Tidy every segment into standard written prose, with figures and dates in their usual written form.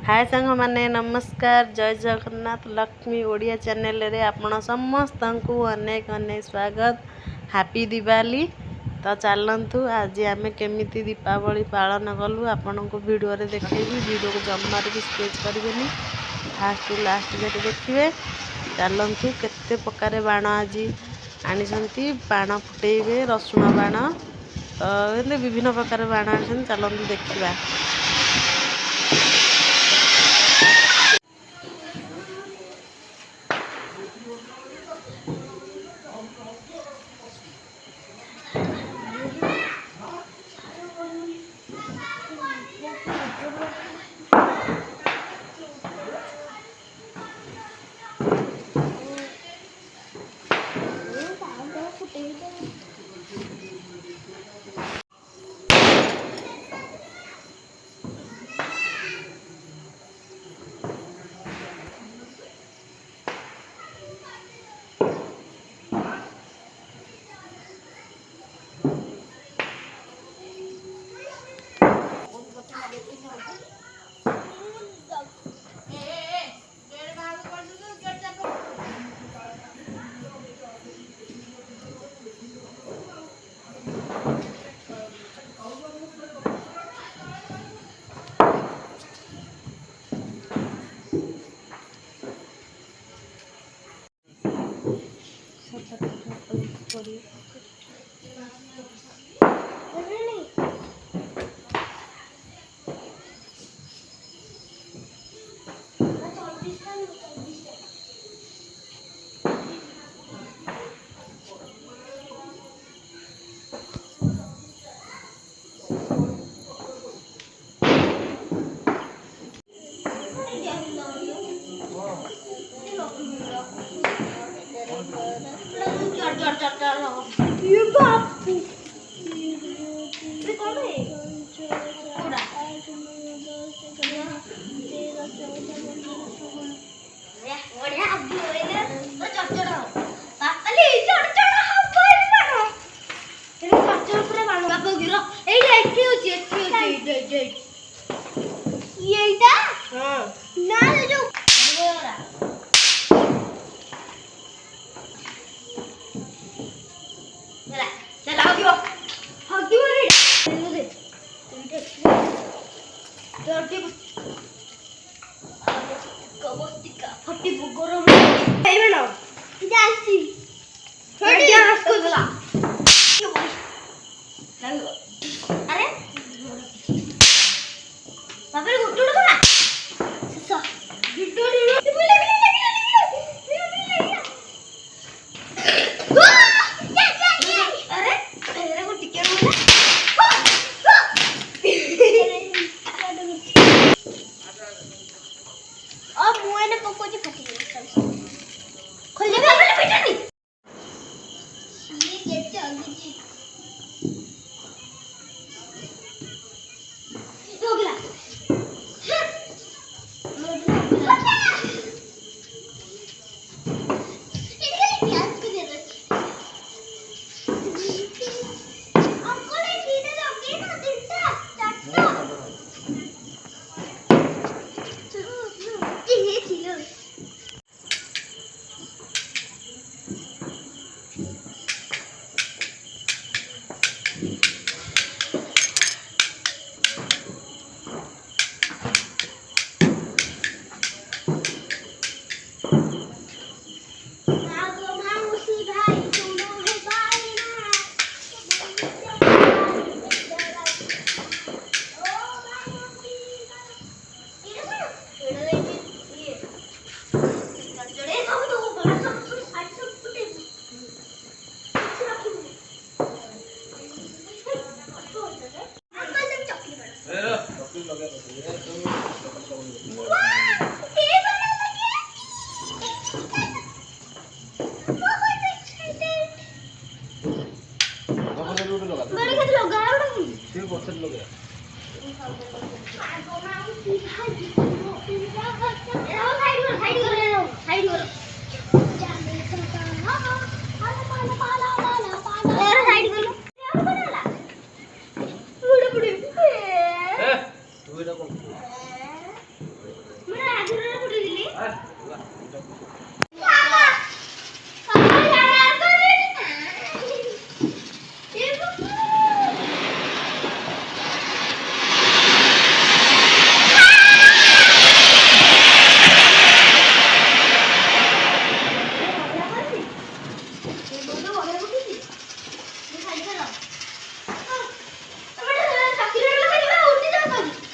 हाय सांग माने नमस्कार जय जगन्नाथ लक्ष्मी ओडिया चैनल रे आपण समस्त को अनेक अनेक स्वागत। हैप्पी दिवाली। तो चलतु आज आम केमी दीपावली पालन कलु आपण को वीडियो रे देखी वीडियो को जमार भी स्केच करेंगे फास्ट टू लास्ट जाके देखिए। चलतु केते प्रकार बाण आज आनी बाण फुटेबे रसुण बाण तो विभिन्न प्रकार बाण आनी चलतु देखा।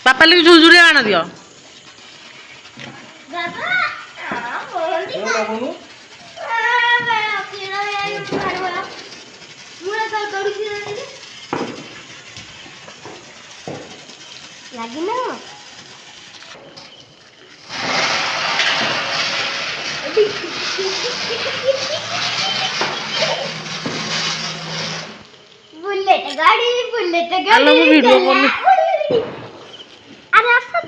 ବାପାଲି ଝୁଝୁରି ଆଣ ଦିଅ। बुलेट गाड़ी हेलो मैं वीडियो कॉल अरे असर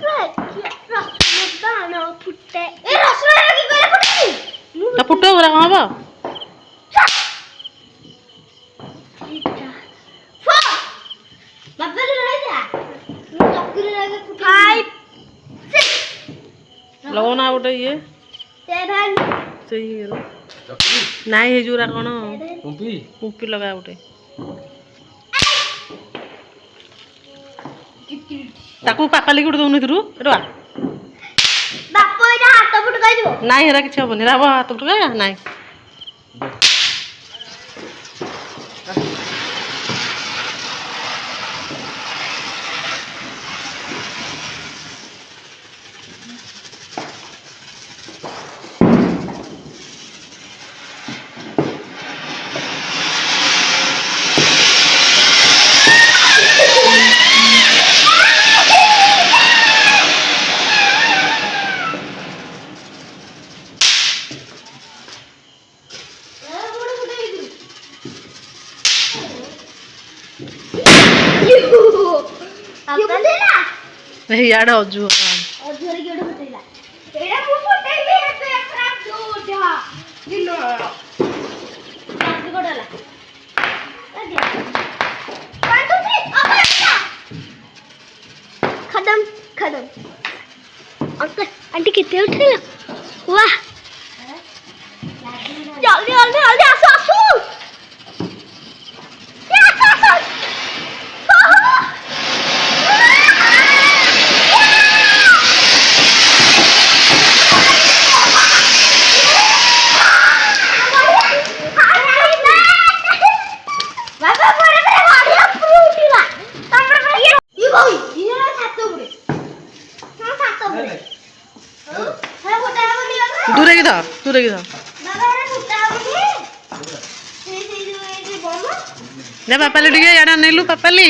रसदाना फुटे ए रसदाना की करे फुटी ता फुटो बरा कौन बा बाबा रे जा मु चक्री लगे फुटी 5 6 लो ना उठे ये 7 सही है चक्री नहीं हे जोरा कोन कुंपी कुंपी लगा उठे ताकू पापाली गुड दोनु थरु एटवा बापा एटा हाथ फुटकाई दिबो नहीं हेरा किछ हबनी राबो हाथ फुटका नहीं नहीं यार अजू अजूरी केडे फुटेला एडा मु फुटेबे एते खराब जोडा दिनो काटी कोडला आगे 1 2 3 अबा खत्म खत्म अंकल आंटी कितने उठेला वाह जल्दी जल्दी जल्दी आसो आसो दूरे की था ने पापाली टिके याडा नेलु पापाली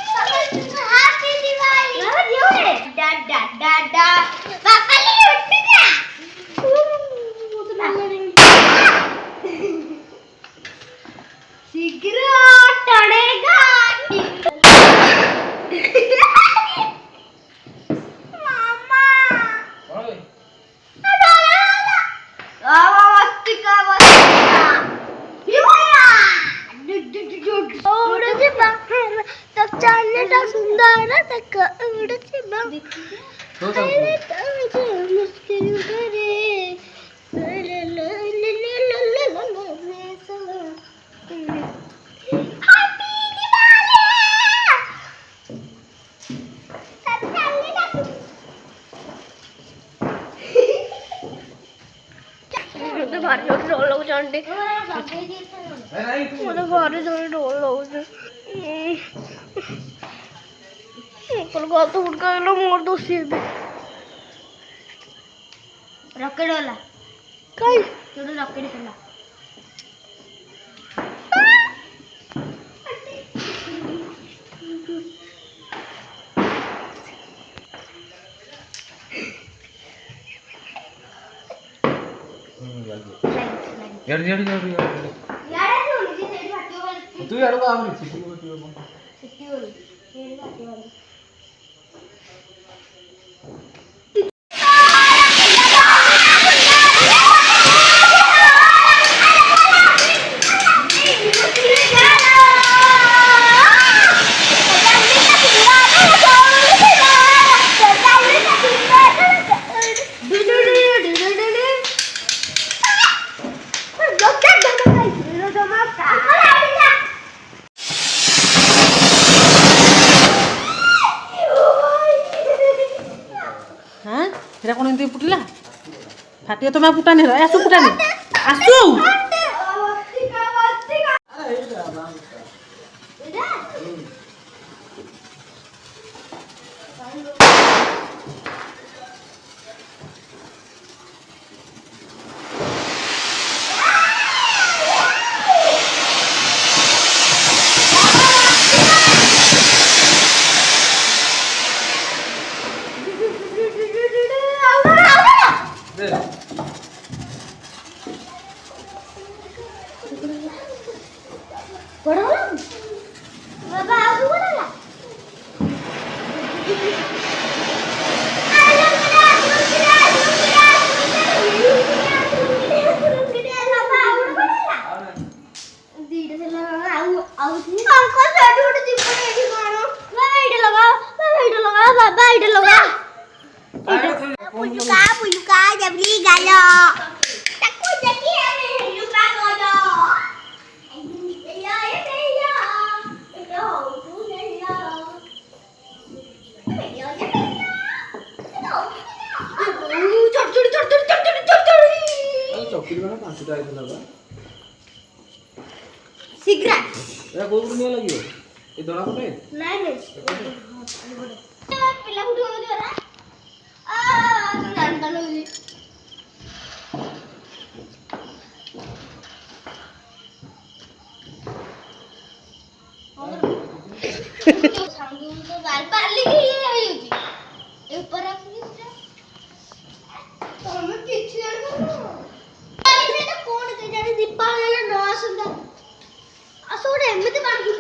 Happy Diwali! Da da da da. Papali उठ जा. शीघ्र टड़ेगा. मामा. मस्तिका. उड़े बाहर तक चलने का सुंदर तक उड़े बाहर अरे तो मुश्किल करे हैप्पी दिवाली भारी जोर रोल लग जांडे मुझे भारी जोर रोल लग पर गल तो उड़ गया मोर दोस्ती है रॉकेट वाला कई छोड़ो रॉकेट वाला यार यार यार यार तू नीचे सेट भाटियो वाली तू यार को आमरी सिटी को सिटी वाली ये भाटियो वाली ଜଲ୍ଦି ଫୁଟିଲା ଫାଟିବ ତମେ ଫୁଟାନି ଆସୁ ଫୁଟାନି ଆସୁ चौकी में 5टा आइଥିଲା बा शीघ्र ए कोउ नहीं लगियो ए दोना पटे नहीं पिला उठो दिरा आ नांदा लगी सांगू तो बाल पाली की होई ए ऊपर रखनी तो हम किछि जानो कोन के जाने दीपावली न आसंदा असोडे एमिति बांधी